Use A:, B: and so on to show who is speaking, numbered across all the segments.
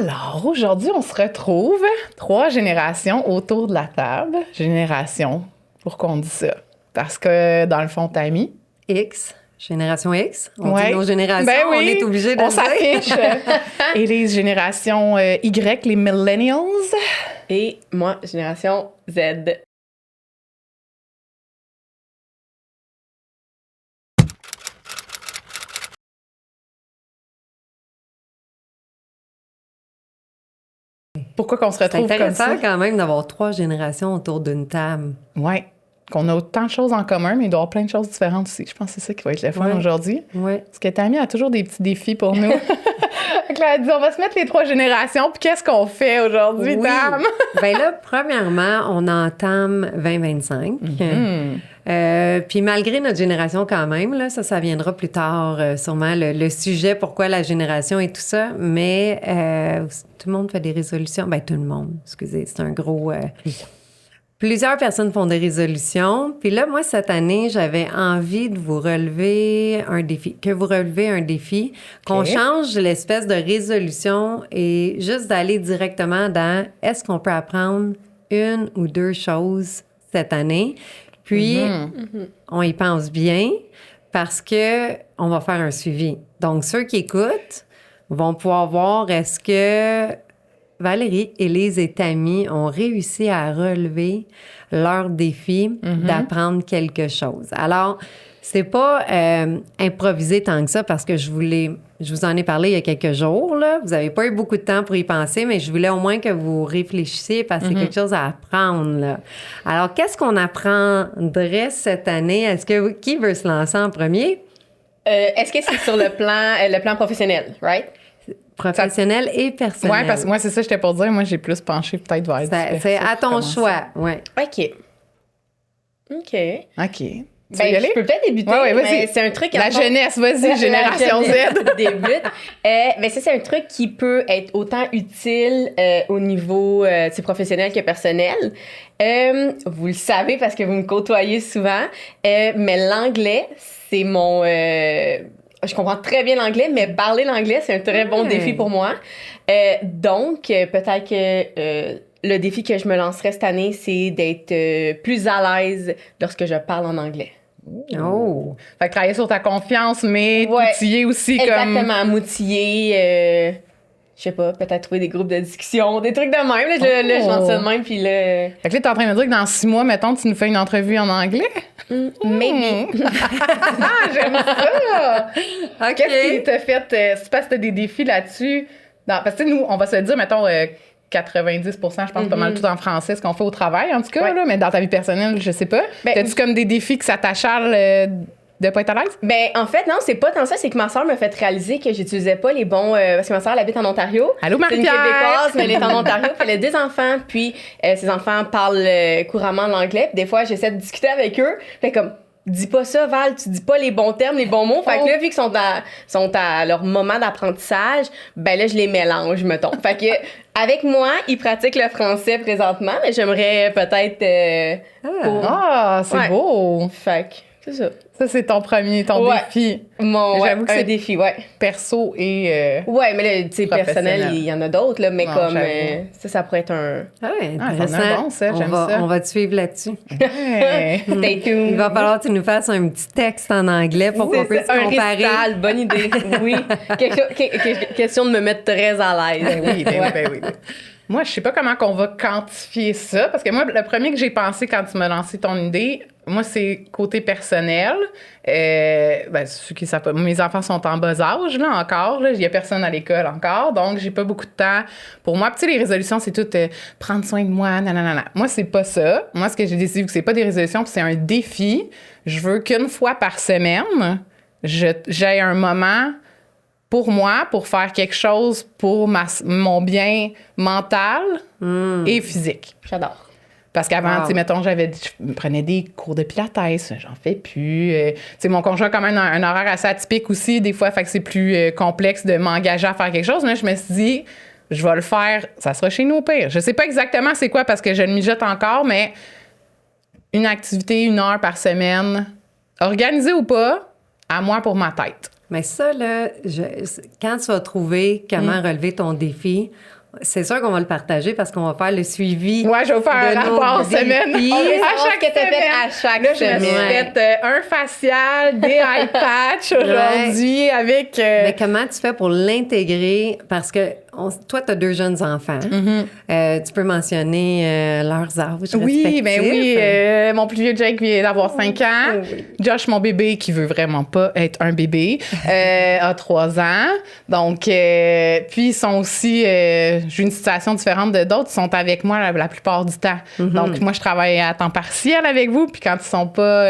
A: Alors, aujourd'hui, on se retrouve 3 générations autour de la table. Génération, pourquoi on dit ça? Parce que, dans le fond, t'as mis
B: X, génération X. On
A: ouais.
B: dit nos générations,
A: Ben oui,
B: on est obligé de
A: on
B: le dire.
A: s'affiche. Et les générations Y, les millennials.
C: Et moi, génération Z.
A: Pourquoi qu'on se
B: C'est
A: retrouve comme
B: intéressant
A: ça?
B: quand même d'avoir 3 générations autour d'une table.
A: Oui, qu'on a autant de choses en commun, mais il doit y avoir plein de choses différentes aussi. Je pense que c'est ça qui va être le fun
B: Ouais.
A: aujourd'hui.
B: Oui.
A: Parce que Tammy a toujours des petits défis pour nous. Donc là, elle dit, on va se mettre les 3 générations, puis qu'est-ce qu'on fait aujourd'hui,
B: Oui.
A: Tam?
B: Bien là, premièrement, on entame 2025. Puis malgré notre génération quand même, là, ça viendra plus tard, sûrement, le sujet, pourquoi la génération et tout ça. Mais tout le monde fait des résolutions. Bien, tout le monde, excusez, c'est un gros... Plusieurs personnes font des résolutions. Puis là, moi, cette année, j'avais envie de vous relever un défi, qu'on change l'espèce de résolution et juste d'aller directement dans est-ce qu'on peut apprendre 1 ou 2 choses cette année. Puis, on y pense bien parce que on va faire un suivi. Donc, ceux qui écoutent vont pouvoir voir est-ce que Valérie, Élise et Tammy ont réussi à relever leur défi d'apprendre quelque chose. Alors, c'est pas improvisé tant que ça parce que je vous en ai parlé il y a quelques jours. Là. Vous n'avez pas eu beaucoup de temps pour y penser, mais je voulais au moins que vous réfléchissiez parce que c'est quelque chose à apprendre. Là. Alors, qu'est-ce qu'on apprendrait cette année? Qui veut se lancer en premier?
C: Est-ce que c'est sur le plan professionnel, right?
B: Professionnel et personnel.
A: Oui, parce que moi, c'est ça, j'étais pour dire. Moi, j'ai plus penché peut-être vers
B: C'est à ton choix, oui.
C: OK.
A: OK. Tu
C: Ben,
A: veux y aller?
C: je peux peut-être débuter,
A: Ouais, vas-y.
C: mais c'est un truc...
A: La jeunesse, vas-y, génération Z.
C: Débute. Mais ça, c'est un truc qui peut être autant utile au niveau professionnel que personnel. Vous le savez parce que vous me côtoyez souvent, mais l'anglais, c'est mon... je comprends très bien l'anglais, mais parler l'anglais, c'est un très bon défi pour moi. Donc, peut-être que le défi que je me lancerai cette année, c'est d'être plus à l'aise lorsque je parle en anglais.
B: Oh!
A: Fait que travailler sur ta confiance, mais
C: Ouais.
A: t'outiller aussi
C: Exactement, m'outiller, je sais pas, peut-être trouver des groupes de discussion, des trucs de même. Là, je lance ça de même, puis là...
A: Fait que là, t'es en train de me dire que dans 6 mois, mettons, tu nous fais une entrevue en anglais?
C: Maybe.
A: Ah, j'aime ça!
B: OK.
A: Qu'est-ce qui t'a fait... c'est parce que t'as des défis là-dessus? Parce que nous, on va se le dire, mettons... 90%, je pense, pas mal tout en français, ce qu'on fait au travail, en tout cas, là, mais dans ta vie personnelle, je sais pas.
C: Ben,
A: T'as-tu comme des défis que ça t'achale de pas être à l'aise?
C: Ben, en fait, non, c'est pas tant ça, c'est que ma soeur m'a fait réaliser que j'utilisais pas les bons... parce que ma soeur, elle habite en Ontario.
A: Allô,
C: C'est une
A: Marie-Pierre!
C: Québécoise, mais elle est en Ontario, puis elle a 2 enfants, puis ses enfants parlent couramment l'anglais, puis des fois, j'essaie de discuter avec eux, fait comme... Dis pas ça, Val, tu dis pas les bons termes, les bons mots. Fait que là, vu qu'ils sont à leur moment d'apprentissage, ben là, je les mélange, mettons. Fait que, avec moi, ils pratiquent le français présentement, mais j'aimerais peut-être...
A: C'est
C: Ouais.
A: beau!
C: Fait que, c'est ça.
A: Ça, c'est ton premier, ton
C: Ouais.
A: défi.
C: J'avoue
A: que
C: un
A: c'est
C: défi, ouais.
A: perso et...
C: Ouais, mais là, tu sais,
A: Professionnel.
C: personnel, il y en a d'autres, là, mais
A: Non,
C: comme
A: j'avoue.
C: ça pourrait être un...
B: Ouais,
A: Ah,
B: intéressant.
A: c'en est un bon, ça, j'aime ça.
B: On va te suivre là-dessus.
A: Ouais.
C: Stay tuned.
B: Il va falloir que tu nous fasses un petit texte en anglais pour qu'on puisse
C: un
B: comparer.
C: récital, bonne idée. Oui. Question de me mettre très à l'aise.
A: Ben oui. Moi, je sais pas comment qu'on va quantifier ça, parce que moi, le premier que j'ai pensé quand tu m'as lancé ton idée, moi, c'est côté personnel. Ceux qui savent pas, mes enfants sont en bas âge, là, encore. Il y a personne à l'école encore, donc j'ai pas beaucoup de temps pour moi. Puis, tu sais, les résolutions, c'est tout prendre soin de moi, nanana. Moi, c'est pas ça. Moi, ce que j'ai décidé, que c'est pas des résolutions, puis c'est un défi. Je veux qu'une fois par semaine, j'ai un moment pour moi, pour faire quelque chose pour mon bien mental et physique.
C: J'adore.
A: Parce qu'avant,
B: Wow.
A: tu sais, mettons, je me prenais des cours de pilates, j'en fais plus. Tu sais, mon conjoint a quand même un horaire assez atypique aussi, des fois, fait que c'est plus complexe de m'engager à faire quelque chose. Mais je me suis dit, je vais le faire, ça sera chez nous au pire. Je sais pas exactement c'est quoi parce que je le mijote encore, mais une activité, 1 heure par semaine, organisée ou pas, à moi pour ma tête.
B: Mais ça, là, quand tu vas trouver comment relever ton défi, c'est sûr qu'on va le partager parce qu'on va faire le suivi.
A: Ouais, je vais faire un rapport semaine.
C: À chaque que tu fait à chaque
A: là,
C: semaine.
A: Je me suis fait un facial, des eye patch aujourd'hui avec...
B: Mais comment tu fais pour l'intégrer? Parce que toi, tu as 2 jeunes enfants. Tu peux mentionner leurs âges
A: Oui,
B: respectifs.
A: ben oui. Mon plus vieux Jake vient d'avoir 5 ans.
B: Oui.
A: Josh, mon bébé, qui veut vraiment pas être un bébé, a 3 ans. Donc, puis ils sont aussi... j'ai une situation différente de d'autres. Ils sont avec moi la plupart du temps. Donc, moi, je travaille à temps partiel avec vous. Puis quand ils sont pas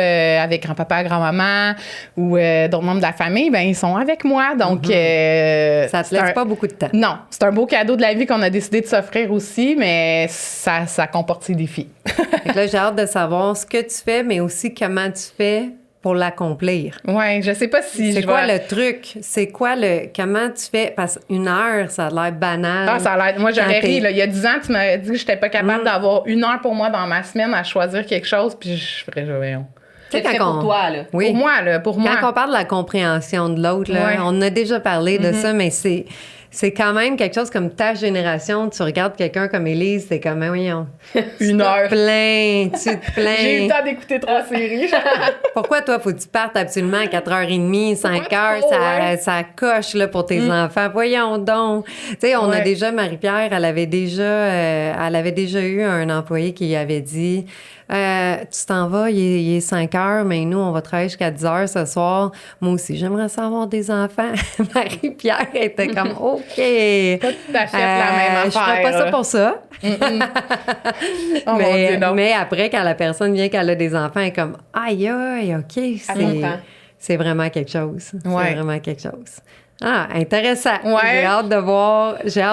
A: avec grand-papa, grand-maman ou d'autres membres de la famille, ben ils sont avec moi. Donc,
B: Ça te laisse pas beaucoup de temps.
A: Non, c'est un beau cadeau de la vie qu'on a décidé de s'offrir aussi, mais ça comporte ses défis.
B: Fait que là, j'ai hâte de savoir ce que tu fais, mais aussi comment tu fais pour l'accomplir.
A: Oui, je sais pas si
B: C'est quoi le truc? C'est quoi comment tu fais? Parce qu'une heure, ça a l'air banal.
A: Ah, ça a l'air... Moi, j'aurais
B: Quand
A: ri. Là. Il y a 10 ans, tu m'avais dit que j'étais pas capable d'avoir 1 heure pour moi dans ma semaine à choisir quelque chose, puis je ferais voyons.
C: C'est fait pour toi, là.
B: Oui.
A: Pour moi, là, pour moi.
B: Quand on parle de la compréhension de l'autre, là,
A: Ouais.
B: on a déjà parlé de ça, mais c'est quand même quelque chose comme ta génération. Tu regardes quelqu'un comme Élise, c'est comme, voyons.
A: 1 heure.
B: Tu te plains.
A: J'ai eu le temps d'écouter 3 séries.
B: Pourquoi toi, faut que tu partes absolument à 4h30, 5h,
A: trop, ouais.
B: ça coche là, pour tes enfants? Voyons donc. Tu sais, on a
A: Ouais.
B: déjà, Marie-Pierre, elle avait déjà eu un employé qui avait dit... tu t'en vas, il est 5 heures, mais nous, on va travailler jusqu'à 10 heures ce soir. Moi aussi, j'aimerais ça avoir des enfants. Marie-Pierre était comme, OK.
A: T'achètes la même affaire.
B: Je ferais pas ça pour ça.
A: Oh mon Dieu, non.
B: mais après, quand la personne vient qu'elle a des enfants, elle est comme, aïe, aïe, OK. C'est vraiment quelque chose.
A: Ouais.
B: C'est vraiment quelque chose. Ah, intéressant.
A: Ouais.
B: J'ai hâte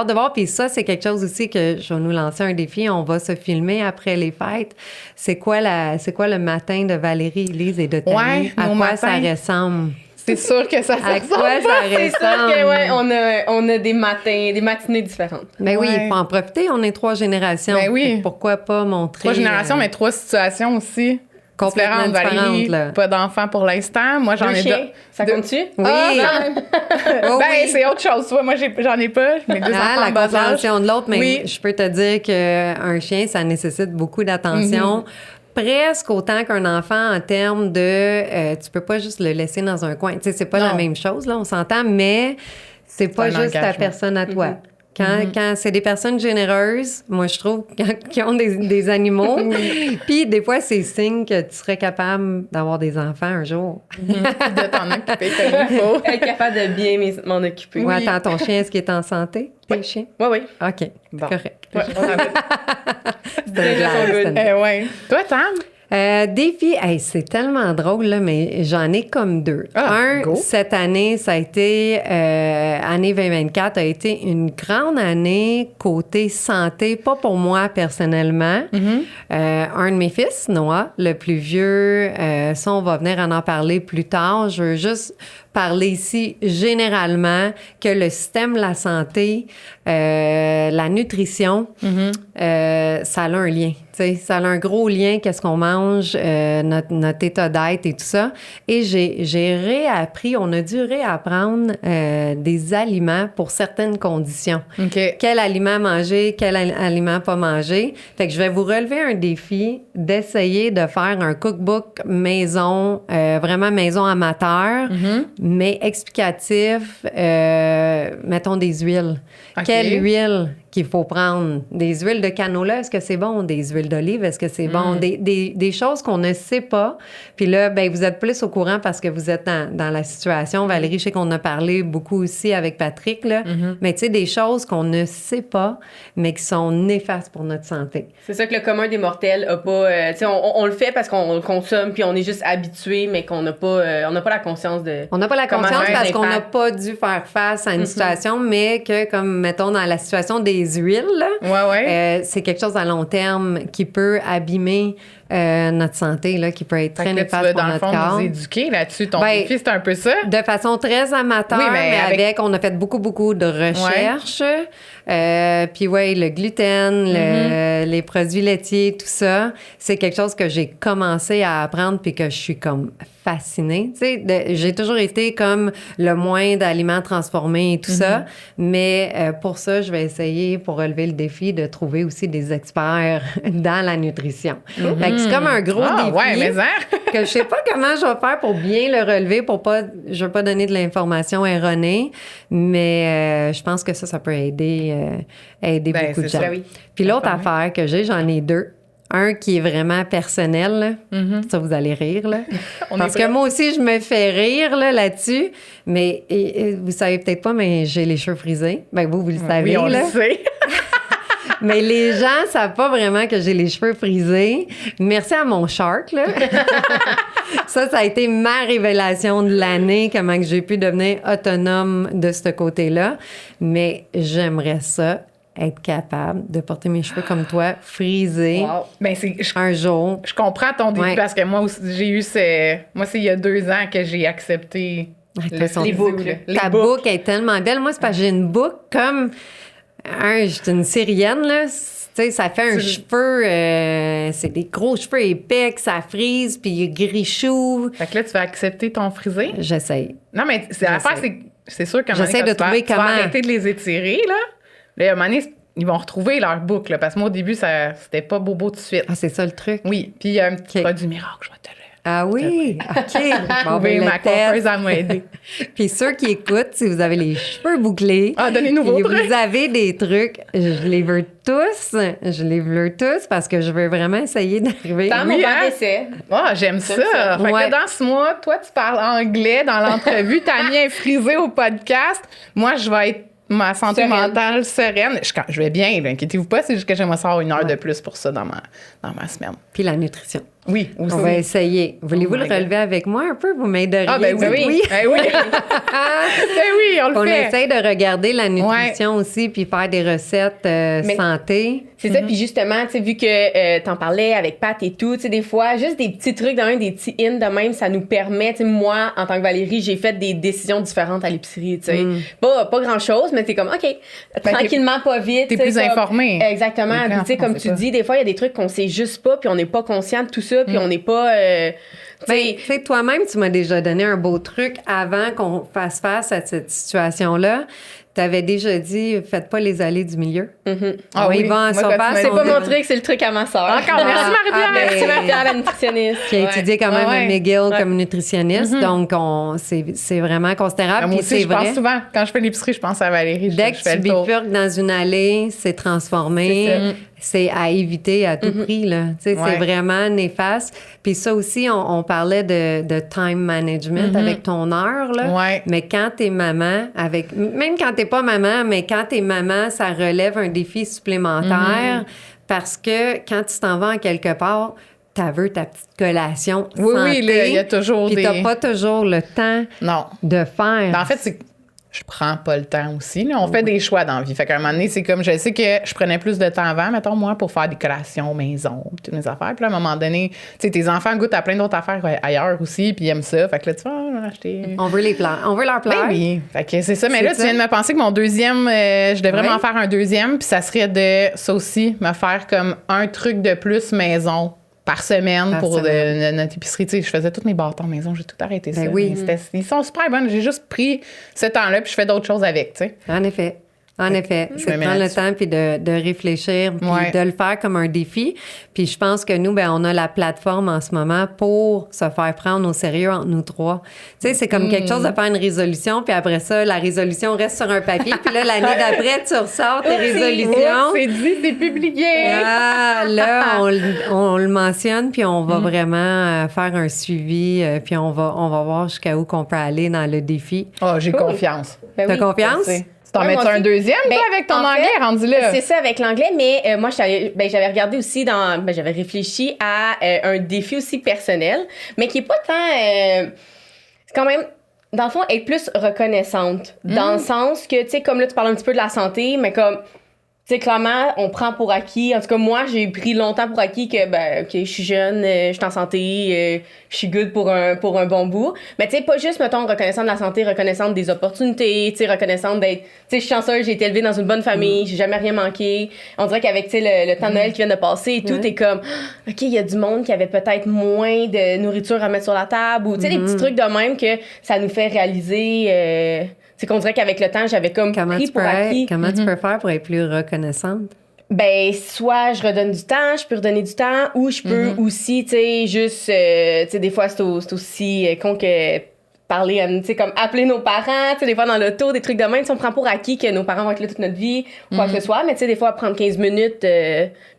B: de voir. Puis ça, c'est quelque chose aussi que je vais nous lancer un défi. On va se filmer après les fêtes. C'est quoi le matin de Valérie, Élise et de Tammy?
A: Ouais,
B: à
A: nos
B: quoi
A: matins.
B: ça ressemble?
A: C'est sûr que ça
B: À
A: ressemble.
B: quoi ça
C: C'est sûr
B: ressemble?
C: que, ouais, on a des matinées différentes.
B: Ben oui,
A: Ouais.
B: il faut en profiter. On est 3 générations.
A: Ben oui.
B: Fait que pourquoi pas montrer...
A: 3 générations, mais 3 situations aussi.
B: Complètement différentes, là.
A: Pas d'enfants pour l'instant. Moi, j'en
C: Deux
A: ai
C: chiens,
A: deux.
C: ça compte-tu?
B: Oui.
A: Ah,
B: Oh
A: ben,
B: oui.
A: c'est autre chose. Tu vois, moi, j'en ai pas. Mes 2 enfants
B: La
A: en bas âge.
B: compréhension de l'autre, mais
A: Oui.
B: je peux te dire qu'un chien, ça nécessite beaucoup d'attention. Presque autant qu'un enfant en termes de... tu peux pas juste le laisser dans un coin. Tu sais, c'est pas la
A: Non.
B: même chose, là, on s'entend, mais c'est pas
A: un
B: juste ta
A: engagement.
B: personne à toi. Quand c'est des personnes généreuses, moi, je trouve, qui ont des animaux, puis des fois, c'est signe que tu serais capable d'avoir des enfants un jour.
A: De t'en occuper comme il faut.
C: Être capable de bien m'en occuper.
B: Ou attends, ton chien, est-ce qu'il est en santé? Tes chiens?
C: Oui, oui.
B: OK,
A: Bon.
B: correct.
A: Ouais, on avait-
B: C'est une blague, c'est une blague.
A: ouais. Toi, Tam?
B: Défi, hey, c'est tellement drôle, là, mais j'en ai comme 2.
A: Ah, go.
B: Cette année, ça a été, année 2024 a été une grande année côté santé, pas pour moi personnellement. Un de mes fils, Noah, le plus vieux, ça, on va venir en parler plus tard. Je veux juste parler ici généralement que le système de la santé, la nutrition, ça a un lien. T'sais, ça a un gros lien, qu'est-ce qu'on mange, notre état d'être et tout ça. Et j'ai réappris, on a dû réapprendre des aliments pour certaines conditions.
A: OK.
B: Quel aliment manger, quel aliment pas manger. Fait que je vais vous relever un défi d'essayer de faire un cookbook maison, vraiment maison amateur, mais explicatif, mettons des huiles.
A: OK.
B: Quelle huile qu'il faut prendre? Des huiles de canola, est-ce que c'est bon? Des huiles d'olive, est-ce que c'est bon? Des choses qu'on ne sait pas. Puis là, ben vous êtes plus au courant parce que vous êtes dans la situation. Valérie, je sais qu'on a parlé beaucoup aussi avec Patrick, là. Mais tu sais, des choses qu'on ne sait pas, mais qui sont néfastes pour notre santé.
C: C'est ça que le commun des mortels a pas. Tu sais, on le fait parce qu'on le consomme puis on est juste habitué, mais qu'on n'a pas, on n'a pas la conscience de.
B: On n'a pas la
C: Comment
B: conscience
C: ça a un
B: parce qu'on n'a
C: impact.
B: pas dû faire face à une situation, mais que, comme, mettons, dans la situation des huiles, là,
A: Ouais.
B: c'est quelque chose à long terme qui peut abîmer notre santé, là, qui peut être
A: Fait
B: très
A: que là, tu
B: néfaste
A: vas,
B: pour
A: dans le
B: notre
A: fond,
B: corps.
A: nous éduquer là-dessus. Ton
B: Ben,
A: défi, c'est un peu ça?
B: De façon très amateur,
A: Oui,
B: mais
A: mais
B: avec, on a fait beaucoup, beaucoup de recherches. Puis ouais, le gluten, les produits laitiers, tout ça, c'est quelque chose que j'ai commencé à apprendre puis que je suis comme fascinée. Tu sais, j'ai toujours été comme le moins d'aliments transformés et tout ça, mais pour ça, je vais essayer, pour relever le défi, de trouver aussi des experts dans la nutrition. Fait que c'est comme un gros défi
A: ouais, mais
B: que je sais pas comment je vais faire pour bien le relever, je veux pas donner de l'information erronée, mais je pense que ça peut aider beaucoup de gens.
C: Ça, oui.
B: Puis l'autre affaire que j'en ai deux. Un qui est vraiment personnel, là. Ça, vous allez rire, là. Parce que moi aussi, je me fais rire là-dessus. Mais vous savez peut-être pas, mais j'ai les cheveux frisés. Ben vous le savez,
A: oui, on
B: là.
A: le sait.
B: Mais les gens savent pas vraiment que j'ai les cheveux frisés. Merci à mon shark, là. Ça a été ma révélation de l'année, comment que j'ai pu devenir autonome de ce côté-là. Mais j'aimerais ça, être capable de porter mes cheveux comme toi, frisés,
A: Ben,
B: un jour.
A: Je comprends ton défi parce que moi aussi, j'ai eu moi, c'est il y a 2 ans que j'ai accepté les boucles.
B: Ta boucle est tellement belle. Moi, c'est parce que j'ai une boucle comme... J'étais une syrienne, là. Tu sais, ça fait un cheveu... c'est des gros cheveux épais, que ça frise, puis gris-chou.
A: Fait que là, tu vas accepter ton frisé?
B: J'essaye.
A: Non, mais l'affaire, c'est sûr qu'à un moment
B: J'essaie
A: donné,
B: de trouver
A: tu vas
B: comment...
A: arrêter de les étirer, là. Là, à un moment donné, ils vont retrouver leur boucle, là, parce que moi, au début, c'était pas beau tout de suite.
B: Ah, c'est ça le truc?
A: Oui, puis il y a un petit produit miracle, je vais te le...
B: Ah oui? OK.
A: Bon, ben, ma coiffeuse à m'aider.
B: Puis ceux qui écoutent, si vous avez les cheveux bouclés,
A: donnez-nous vos trucs.
B: Vous avez des trucs, je les veux tous. Je les veux tous parce que je veux vraiment essayer d'arriver.
C: Dans mon d'essai.
A: J'aime ça. Fait que dans ce mois, toi, tu parles anglais dans l'entrevue. Tania est frisée au podcast. Moi, je vais être ma santé mentale sereine. Je vais bien, inquiétez-vous pas, c'est juste que j'aimerais savoir 1 heure de plus pour ça dans ma semaine.
B: Puis la nutrition.
A: Oui, aussi.
B: On va essayer. Voulez-vous le relever avec moi un peu? Vous m'aideriez?
A: Ah, ben oui. Ben oui. Ben oui, on le fait.
B: On essaie de regarder la nutrition aussi, puis faire des recettes santé.
C: C'est ça, puis justement, tu sais, vu que t'en parlais avec Pat et tout, tu sais, des fois, juste des petits trucs, des petits hints de même, ça nous permet, tu sais, moi, en tant que Valérie, j'ai fait des décisions différentes à l'épicerie, tu sais. Pas grand-chose, mais t'es comme, OK, tranquillement, pas vite.
A: T'es plus informée.
C: Exactement. Tu sais, comme tu dis, des fois, il y a des trucs qu'on sait juste pas, puis on n'est pas conscient de tout ça, puis on n'est pas...
B: tu sais, toi-même, tu m'as déjà donné un beau truc avant qu'on fasse face à cette situation-là. Tu avais déjà dit, faites pas les allées du milieu.
A: Ah oui,
C: c'est pas mon truc, c'est le truc à ma soeur.
A: Encore, merci Marie-Pierre.
C: Merci Marie-Pierre, la nutritionniste.
B: Qui a étudié quand même à McGill comme nutritionniste. Donc, c'est vraiment considérable.
A: Moi aussi, je pense souvent, quand je fais l'épicerie, je pense à Valérie.
B: Dès que tu bifurques dans une allée, c'est transformé. C'est à éviter à tout prix, là. Tu sais, c'est vraiment néfaste. Puis ça aussi, on parlait de time management avec ton heure, là.
A: Ouais.
B: Mais quand t'es maman, même quand t'es pas maman, mais quand t'es maman, ça relève un défi supplémentaire parce que quand tu t'en vas en quelque part, t'as vu ta petite collation santé.
A: Oui, il y a toujours
B: puis t'as pas toujours le temps de faire.
A: En fait, c'est je prends pas le temps aussi. Là. On fait des choix dans la vie. Fait qu'à un moment donné, c'est comme, je sais que je prenais plus de temps avant, mettons, moi, pour faire des collations maison, toutes mes affaires. Puis là, à un moment donné, tu sais, tes enfants goûtent à plein d'autres affaires ailleurs aussi, puis ils aiment ça. Fait que là, tu vas acheter...
B: On veut leur plaire.
A: Ben oui. Fait que c'est ça. Mais là, tu viens de me penser que mon deuxième, je devrais m'en faire un deuxième, puis ça serait ça aussi, me faire comme un truc de plus maison par semaine pour notre épicerie. Tu sais, je faisais tous mes bâtons maison, j'ai tout arrêté ça.
B: Oui.
A: Ils sont super bonnes. J'ai juste pris ce temps-là puis je fais d'autres choses avec, tu sais.
B: En effet. C'est de prendre le temps puis de réfléchir puis de le faire comme un défi. Puis je pense que nous, on a la plateforme en ce moment pour se faire prendre au sérieux entre nous trois. Tu sais, c'est comme quelque chose de faire une résolution puis après ça, la résolution reste sur un papier puis là, l'année d'après, tu ressors tes résolutions.
A: C'est dit, c'est publié.
B: Ah, là, on le mentionne puis on va vraiment faire un suivi puis on va voir jusqu'à où qu'on peut aller dans le défi.
A: J'ai confiance.
B: T'as confiance?
A: Tu t'en mets un deuxième, toi, avec ton anglais rendu là?
C: C'est ça, avec l'anglais, mais moi, j'avais regardé aussi j'avais réfléchi à un défi aussi personnel, mais qui est pas tant... c'est quand même, dans le fond, être plus reconnaissante. Dans le sens que, tu sais, comme là, tu parles un petit peu de la santé, mais comme... Tu sais, clairement, on prend pour acquis. En tout cas, moi, j'ai pris longtemps pour acquis que, ben, OK, je suis jeune, je suis en santé, je suis good pour un bon bout. Mais tu sais, pas juste, mettons, reconnaissante de la santé, reconnaissante des opportunités, tu sais, reconnaissante d'être... Tu sais, je suis chanceuse, j'ai été élevée dans une bonne famille, j'ai jamais rien manqué. On dirait qu'avec, tu sais, le temps de Noël qui vient de passer et tout, t'es comme, OK, il y a du monde qui avait peut-être moins de nourriture à mettre sur la table ou, tu sais, des petits trucs de même que ça nous fait réaliser... c'est qu'on dirait qu'avec le temps, j'avais comme pris pour acquis.
B: Comment tu peux faire pour être plus reconnaissante?
C: Ben, soit je redonne du temps, je peux redonner du temps, ou je peux aussi, tu sais, juste, tu sais, des fois, c'est aussi con que parler, tu sais, comme appeler nos parents, tu sais, des fois dans l'auto, des trucs de même, si on prend pour acquis que nos parents vont être là toute notre vie, quoi que ce soit, mais tu sais, des fois, prendre 15 minutes,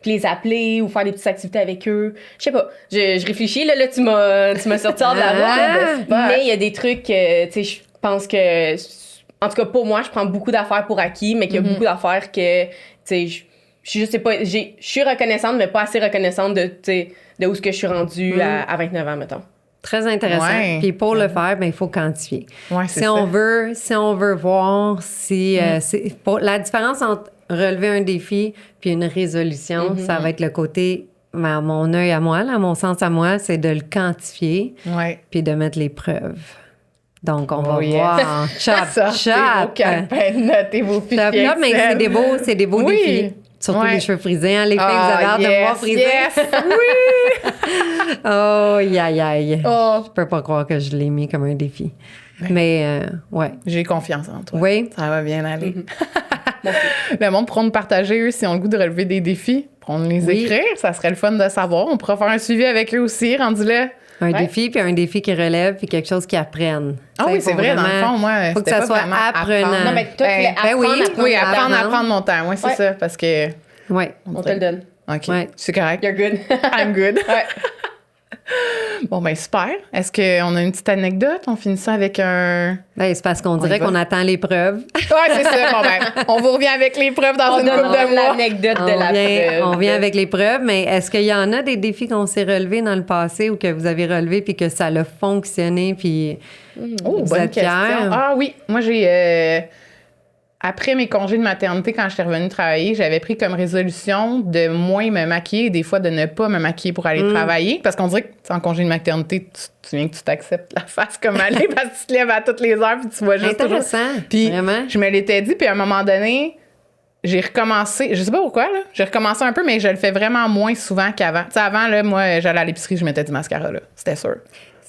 C: puis les appeler ou faire des petites activités avec eux. Je sais pas, je réfléchis, là, tu m'as sorti hors de la route, mais il y a des trucs, tu sais, je pense que... En tout cas, pour moi, je prends beaucoup d'affaires pour acquis, mais qu'il y a beaucoup d'affaires que, tu sais, je sais pas, je suis reconnaissante, mais pas assez reconnaissante de, tu sais, de où ce que je suis rendue à 29 ans, mettons.
B: Très intéressant.
A: Ouais.
B: Puis pour le faire, ben il faut quantifier.
A: Ouais,
B: si on veut voir si la différence entre relever un défi puis une résolution, ça va être le côté à mon œil à moi, là, à mon sens à moi, c'est de le quantifier puis de mettre les preuves. Donc, on va voir.
A: Sortez vos campagnes, notez vos fichiers.
B: Mais c'est des beaux défis. Surtout les cheveux frisés. Hein, les filles, vous avez hâte de me voir friser.
A: Oui!
B: Oh, aïe. Oh. Je peux pas croire que je l'ai mis comme un défi. Mais, ouais.
A: J'ai confiance en toi.
B: Oui.
A: Ça va bien aller. Le monde pourra nous partager, eux, s'ils ont le goût de relever des défis. Pourront nous les écrire. Ça serait le fun de savoir. On pourra faire un suivi avec eux aussi, rendu là.
B: Un défi, puis un défi qui relève, puis quelque chose qui apprenne.
A: Ah oui, c'est vrai, dans le fond, moi,
B: faut que ça soit apprenant.
C: Non, mais toi,
A: apprendre mon temps. Oui, c'est ça, parce que...
B: Oui.
C: On te le donne.
A: OK, c'est correct.
C: You're good.
A: I'm good. Bon, ben super. Est-ce qu'on a une petite anecdote? On finit ça avec un...
B: Ben, c'est parce qu'on dirait qu'on attend les preuves.
A: Oui, c'est ça. Bon, ben, on vous revient avec les preuves dans une couple de mois.
C: L'anecdote de la preuve.
B: On vient avec les preuves, mais est-ce qu'il y en a des défis qu'on s'est relevés dans le passé ou que vous avez relevés puis que ça a fonctionné puis vous êtes fiers?
A: Ah oui, moi j'ai... Après mes congés de maternité, quand j'étais revenue travailler, j'avais pris comme résolution de moins me maquiller et des fois de ne pas me maquiller pour aller travailler. Parce qu'on dirait que en congé de maternité, tu viens que tu t'acceptes la face comme elle est parce que tu te lèves à toutes les heures puis tu vois juste
B: intéressant,
A: puis
B: vraiment.
A: Je me l'étais dit, puis à un moment donné, j'ai recommencé, je sais pas pourquoi, là, j'ai recommencé un peu, mais je le fais vraiment moins souvent qu'avant. Tu sais, avant, là, moi, j'allais à l'épicerie, je mettais du mascara, là. C'était sûr.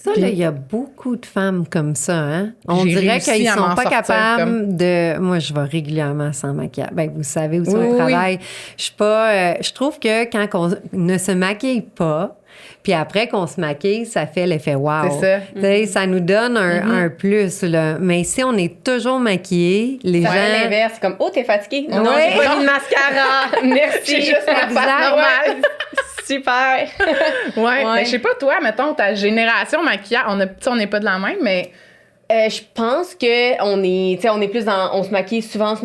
B: Ça, là, il y a beaucoup de femmes comme ça, hein? On dirait qu'ils
A: à
B: sont
A: m'en
B: pas
A: sortir
B: capables de... Moi, je vais régulièrement sans maquillage. Ben, vous savez où on travaille. Je suis pas... je trouve que quand on ne se maquille pas, puis après qu'on se maquille, ça fait l'effet wow.
A: C'est ça.
B: Tu sais, ça nous donne un plus, là. Mais si on est toujours maquillé, les gens...
C: C'est l'inverse. C'est comme, oh, t'es fatiguée? Non, j'ai pas mis de mascara. Merci.
A: J'ai juste ma face normale.
C: Super.
A: Ouais. Mais je sais pas, toi, mettons, ta génération maquillage, on n'est pas de la même, mais...
C: Je pense que on est plus dans on se maquille souvent,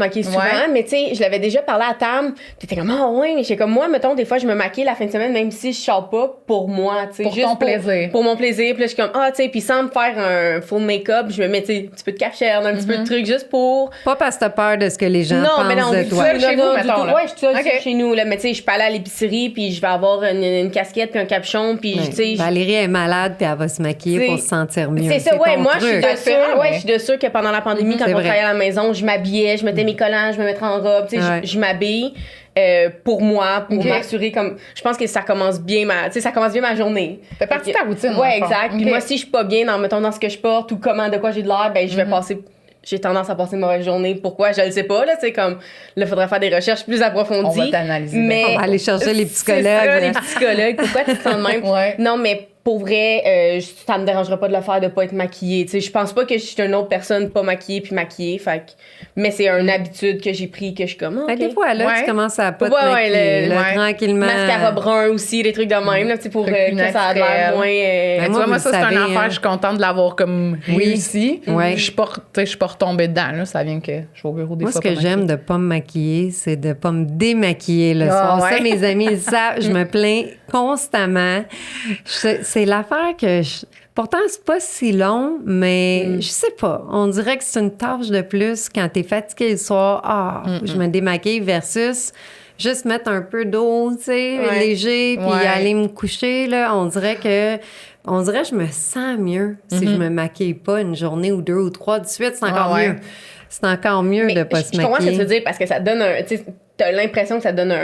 C: mais tu sais, je l'avais déjà parlé à Tam, t'étais comme ouais, mais j'étais comme moi mettons des fois je me maquille la fin de semaine même si je sors pas pour moi, tu sais,
A: juste ton plaisir.
C: Pour mon plaisir, puis là je suis comme tu sais, puis sans me faire un full make-up, je me mets un petit peu de cachère, un petit peu de truc juste pour
B: pas parce que t'as peur de ce que les gens pensent de toi.
A: Chez vous, mettons, là.
C: Ouais, je suis seule chez nous là, mais tu sais, je peux aller à l'épicerie puis je vais avoir une casquette puis un capuchon puis tu sais
B: Valérie est malade puis elle va se maquiller pour se sentir mieux.
C: C'est ça, ouais, moi je suis de sûre que pendant la pandémie, quand on travaillait à la maison, je m'habillais, je mettais mes collants, je me mettais en robe, tu sais, je m'habille pour moi, pour m'assurer comme... Je pense que ça commence bien ma journée.
A: Ça fait partie de ta routine.
C: Ouais, exact. Puis moi, si je suis pas bien dans ce que je porte ou de quoi j'ai de l'air, ben je vais passer... J'ai tendance à passer une mauvaise journée. Pourquoi? Je le sais pas, là, tu sais, comme... Là, il faudrait faire des recherches plus approfondies.
A: On va t'analyser.
C: Mais
B: on va aller chercher les psychologues.
C: Les psychologues. Pourquoi tu te sens de même? Non, mais... Pour vrai, ça me dérangera pas de le faire, de pas être maquillée. Tu sais, je pense pas que je suis une autre personne pas maquillée puis maquillée. Mais c'est une habitude que j'ai pris que je suis comme, okay.
B: Des fois, là, tu commences à pas te maquiller, tranquillement.
C: Mascara brun aussi, des trucs de même, là, pour que ça a l'air moins...
A: tu vois, moi, ça, c'est une affaire, je suis contente de l'avoir comme réussi.
B: Oui.
A: Je suis pas retombée dedans, là. Ça vient que je suis au bureau des fois.
B: Moi, ce que j'aime de pas me maquiller, c'est de pas me démaquiller le soir. Ça, mes amis, ils savent, je me plains constamment. c'est l'affaire que pourtant, c'est pas si long, mais je sais pas. On dirait que c'est une tâche de plus quand t'es fatigué le soir. Je me démaquille versus juste mettre un peu d'eau, tu sais, léger, puis aller me coucher, là. On dirait que je me sens mieux si je me maquille pas une journée ou 2 ou 3 de suite. C'est encore mieux. C'est encore mieux de pas se maquiller.
C: Je comprends ce que tu veux dire parce que ça donne t'as l'impression que ça donne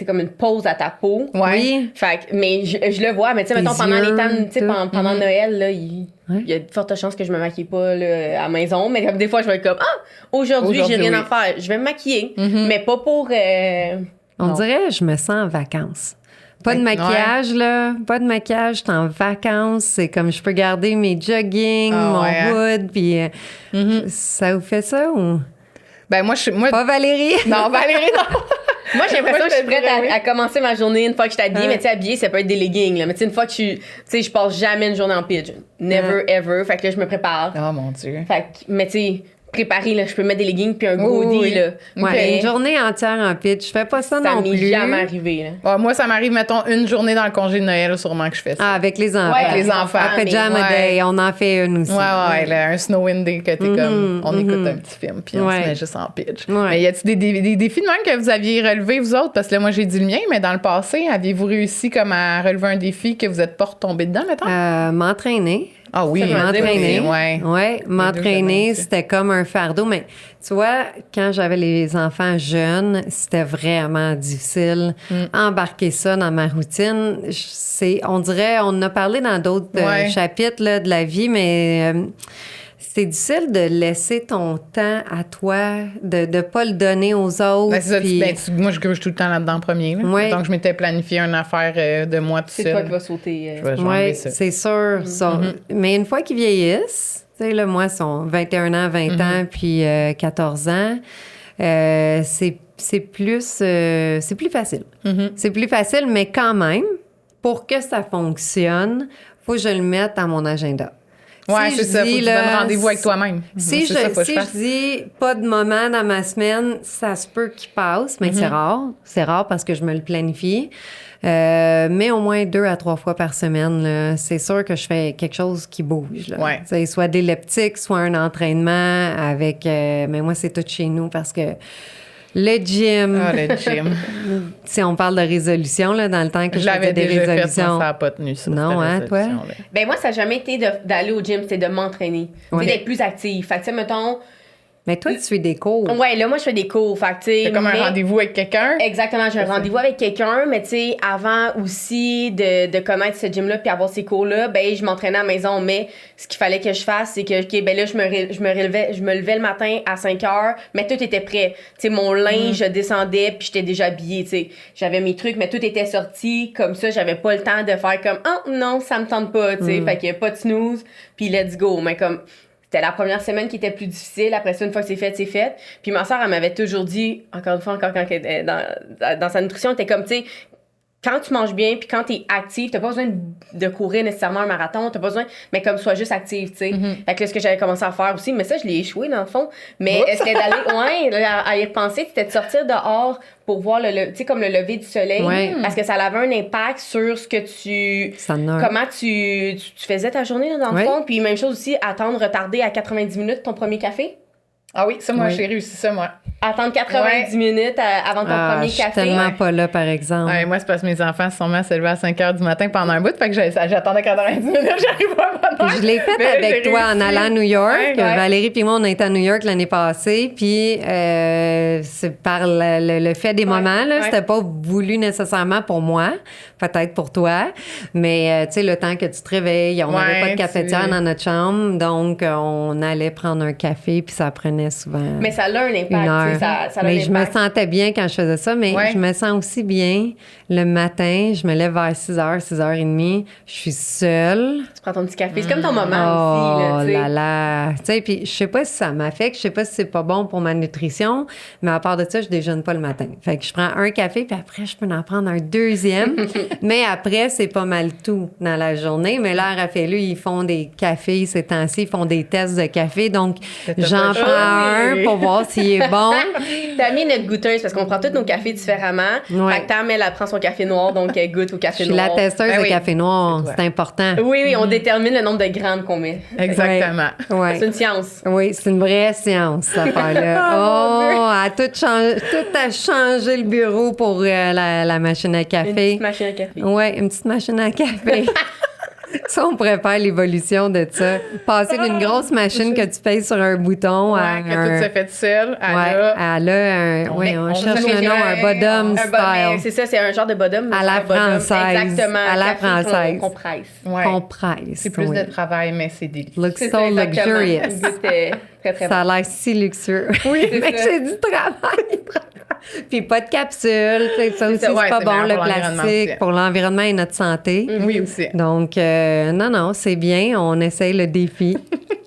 C: comme une pause à ta peau.
B: Oui.
C: Fait que, mais je le vois, mais tu sais, mettons, pendant les temps, pendant Noël, là, il y a de fortes chances que je me maquille pas là, à la maison. Mais comme des fois, je vais être comme, aujourd'hui j'ai rien à faire. Je vais me maquiller. Mais pas pour.
B: On dirait que je me sens en vacances. Pas de maquillage, là. Pas de maquillage, je suis en vacances. C'est comme je peux garder mes jogging, mon hood, puis ça vous fait ça ou...
A: Ben moi,
B: Pas Valérie?
A: Non, Valérie, non.
C: Moi, j'ai l'impression que je suis prête à commencer ma journée une fois que je suis habillée. Mais tu sais, habillée, ça peut être des leggings. Là. Mais tu sais, une fois que je passe jamais une journée en pitch. Never, ever. Fait que là, je me prépare.
A: Oh mon Dieu.
C: Fait que, mais tu sais, préparé, là, je peux mettre des leggings puis un goodie, là.
B: Ouais, une journée entière en pitch. Je fais pas ça non plus.
C: Ça m'est jamais arrivé, là.
A: Moi, ça m'arrive, mettons, une journée dans le congé de Noël, sûrement que je fais ça.
B: Ah, avec les enfants.
C: Ouais,
A: avec les enfants.
B: Après Pajama Day, on en fait une aussi.
A: Ouais, là, un Snowing Day que t'es comme, on écoute un petit film, puis on se met juste en pitch. Mais y a-t-il des défis de même que vous aviez relevés, vous autres? Parce que là, moi, j'ai dit le mien, mais dans le passé, aviez-vous réussi comme à relever un défi que vous n'êtes pas retombé dedans, mettons?
B: M'entraîner.
A: Ah oui,
B: m'entraîner.
A: Ouais,
B: M'entraîner, c'était comme un fardeau. Mais tu vois, quand j'avais les enfants jeunes, c'était vraiment difficile. Embarquer ça dans ma routine, on dirait, on en a parlé dans d'autres chapitres là, de la vie, mais c'est difficile de laisser ton temps à toi, de ne pas le donner aux autres.
A: Ben, c'est ça,
B: puis...
A: moi, je gruge tout le temps là-dedans en premier. Là. Donc, je m'étais planifié une affaire de moi tout seul.
C: C'est toi qui vas sauter.
B: Oui, c'est sûr. Mais une fois qu'ils vieillissent, tu sais, là, moi, ils sont 21 ans, 20 ans, puis 14 ans, c'est plus facile. C'est plus facile, mais quand même, pour que ça fonctionne, il faut que je le mette dans mon agenda.
A: Oui, c'est ça. Faut que tu donnes rendez-vous avec toi-même.
B: Si je dis pas de moment dans ma semaine, ça se peut qu'il passe, mais c'est rare. C'est rare parce que je me le planifie. Mais au moins 2 à 3 fois par semaine, là, c'est sûr que je fais quelque chose qui bouge. Là. Ouais. Soit des elliptiques, soit un entraînement avec... mais moi, c'est tout chez nous parce que le gym...
A: Ah, le gym.
B: Si on parle de résolution, là, dans le temps que je faisais des résolutions...
A: Fait, ça n'a pas tenu, ça.
B: Non, hein, toi?
C: Ben moi, ça n'a jamais été d'aller au gym, c'est de m'entraîner. C'est d'être plus active. Fait que, tu sais, mettons...
B: Mais toi, tu fais des cours.
C: Ouais, là, moi, je fais des cours. Fait que, tu sais...
A: C'est comme un rendez-vous avec quelqu'un?
C: Exactement, j'ai un rendez-vous avec quelqu'un, mais tu sais, avant aussi de connaître ce gym-là puis avoir ces cours-là, ben je m'entraînais à la maison. Mais ce qu'il fallait que je fasse, c'est que, OK, ben là, je me levais le matin à 5 heures, mais tout était prêt. Tu sais, mon linge, je descendais puis j'étais déjà habillée, tu sais. J'avais mes trucs, mais tout était sorti. Comme ça, j'avais pas le temps de faire comme, oh non, ça me tente pas, tu sais. Fait qu'il y a pas de snooze, puis let's go. Mais comme... C'était la première semaine qui était plus difficile. Après ça, une fois que c'est fait, c'est fait. Puis ma soeur, elle m'avait toujours dit, encore une fois, quand elle était dans sa nutrition, elle était comme, tu sais, quand tu manges bien puis quand t'es active, t'as pas besoin de courir nécessairement un marathon, t'as pas besoin, mais comme sois juste active, tu sais. Fait que là, ce que j'avais commencé à faire aussi, mais ça, je l'ai échoué dans le fond. Mais c'était d'aller, à y repenser, c'était de sortir dehors pour voir tu sais, comme le lever du soleil. Parce que ça avait un impact sur ce que comment tu faisais ta journée, là, dans le fond. Puis même chose aussi, retarder à 90 minutes ton premier café.
A: Ah oui, ça, moi, j'ai réussi ça, moi.
C: Attendre 90 minutes avant ton premier café.
B: Je suis tellement pas là, par exemple.
A: Ouais, moi, c'est parce que mes enfants sont mis à se lever à 5 h du matin pendant un bout. Fait que j'attendais 90 minutes, j'arrive pas à bonne heure.
B: Je l'ai fait avec toi en allant à New York. Valérie puis moi, on a été à New York l'année passée. Puis c'est par le fait des moments, là, c'était pas voulu nécessairement pour moi. Peut-être pour toi. Mais tu sais, le temps que tu te réveilles, on n'avait pas de cafetière dans notre chambre. Donc, on allait prendre un café puis ça prenait souvent.
C: Mais ça a un impact.
B: Mais je me sentais bien quand je faisais ça, mais je me sens aussi bien le matin. Je me lève vers 6h, 6h30. Je suis seule.
C: Tu prends ton petit café. C'est comme ton moment aussi.
B: Oh là là. Tu sais, puis je sais pas si ça m'affecte. Je sais pas si c'est pas bon pour ma nutrition, mais à part de ça, je déjeune pas le matin. Fait que je prends un café, puis après, je peux en prendre un deuxième. Mais après, c'est pas mal tout dans la journée. Mais là, Raphaël, ils font des cafés ces temps-ci. Ils font des tests de café. Donc, j'en prends un pour voir s'il est bon.
C: Tammy est notre goûteuse parce qu'on prend tous nos cafés différemment.
B: Ouais.
C: Fait que Tam, elle prend son café noir, donc elle goûte au
B: Je
C: café
B: suis la
C: noir.
B: testeuse
A: Ben
B: de
A: oui.
B: café noir,
A: C'est
B: c'est important.
C: Oui, on détermine le nombre de grammes qu'on met.
A: Exactement.
B: Ouais.
C: C'est une science.
B: Oui, c'est une vraie science, cette affaire-là.
C: Oh,
B: Elle a tout a changé le bureau pour la machine à
C: Une
B: café.
C: petite machine à café.
B: Oui, une petite machine à café. Ça, on pourrait faire l'évolution de ça. Passer d'une grosse machine que tu payes sur un bouton à
A: Ouais, que tout se fait tout seul.
B: elle a un... Oui, on cherche
A: met
B: le nom, un bottom
C: Mais
B: style.
C: c'est ça, c'est un genre de bottom.
B: À la
C: un bottom.
B: française.
C: Exactement.
B: À la
C: café
B: française.
C: qu'on presse.
A: Ouais.
B: Qu'on presse.
A: C'est plus
B: oui.
A: de travail, mais c'est délicieux.
B: Looks
C: C'est
B: so
C: ça, exactement.
B: luxurious.
C: Il goûte, très, très bon.
B: Ça a l'air si luxueux. Oui, mais
C: ça.
B: c'est du travail. Puis pas de capsule. Tu sais, ça aussi,
A: ça,
B: c'est
A: ouais,
B: pas
A: c'est
B: bon,
A: meilleur
B: le
A: pour l'environnement
B: plastique,
A: aussi.
B: pour l'environnement et notre santé.
A: Oui, aussi.
B: Donc, non, c'est bien. On essaye le défi.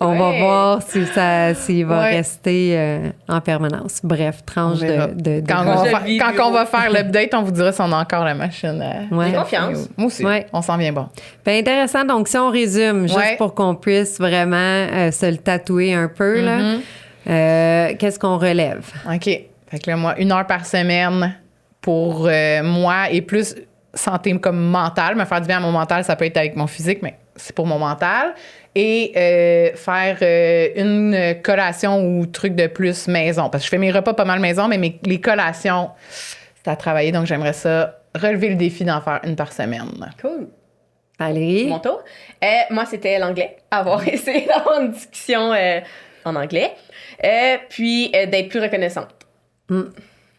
B: On va
C: Ouais.
B: voir s'il va
A: Ouais.
B: rester en permanence. Bref, tranche
A: On verra.
B: de
A: Quand, on
C: Tranche
A: va,
C: de vie
A: quand
C: bureau.
A: on va faire l'update, on vous dira si on a encore la machine.
B: Ouais.
C: J'ai confiance.
A: Moi aussi.
B: Ouais.
A: On s'en vient bon.
B: Bien intéressant. Donc, si on résume, juste
A: Ouais.
B: pour qu'on puisse vraiment se le tatouer un peu, là, qu'est-ce qu'on relève?
A: OK. Fait que là, moi, 1 heure par semaine pour moi et plus santé comme mentale. Me faire du bien à mon mental, ça peut être avec mon physique, mais c'est pour mon mental. Et faire une collation ou truc de plus maison. Parce que je fais mes repas pas mal maison, mais les collations, c'est à travailler. Donc, j'aimerais ça relever le défi d'en faire 1 par semaine.
C: Cool.
B: Valérie?
C: Mon tour. Moi, c'était l'anglais. Avoir essayé d'avoir une discussion en anglais. Puis d'être plus reconnaissante.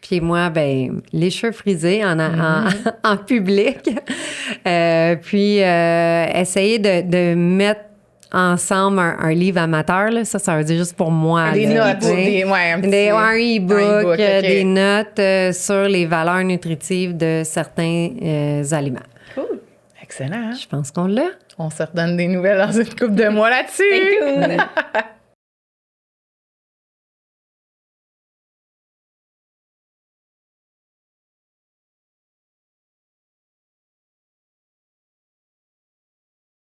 B: Puis moi, ben les cheveux frisés en public. Puis essayer de mettre ensemble un livre amateur. Là. Ça veut dire juste pour moi.
A: Des
B: là,
A: notes,
B: tu sais.
A: un petit-
B: Un e-book,
A: ok.
B: des notes sur les valeurs nutritives de certains aliments.
C: Cool.
A: Excellent. Hein?
B: Je pense qu'on l'a.
A: On se redonne des nouvelles dans une coupe de mois là-dessus.
C: Stay tuned.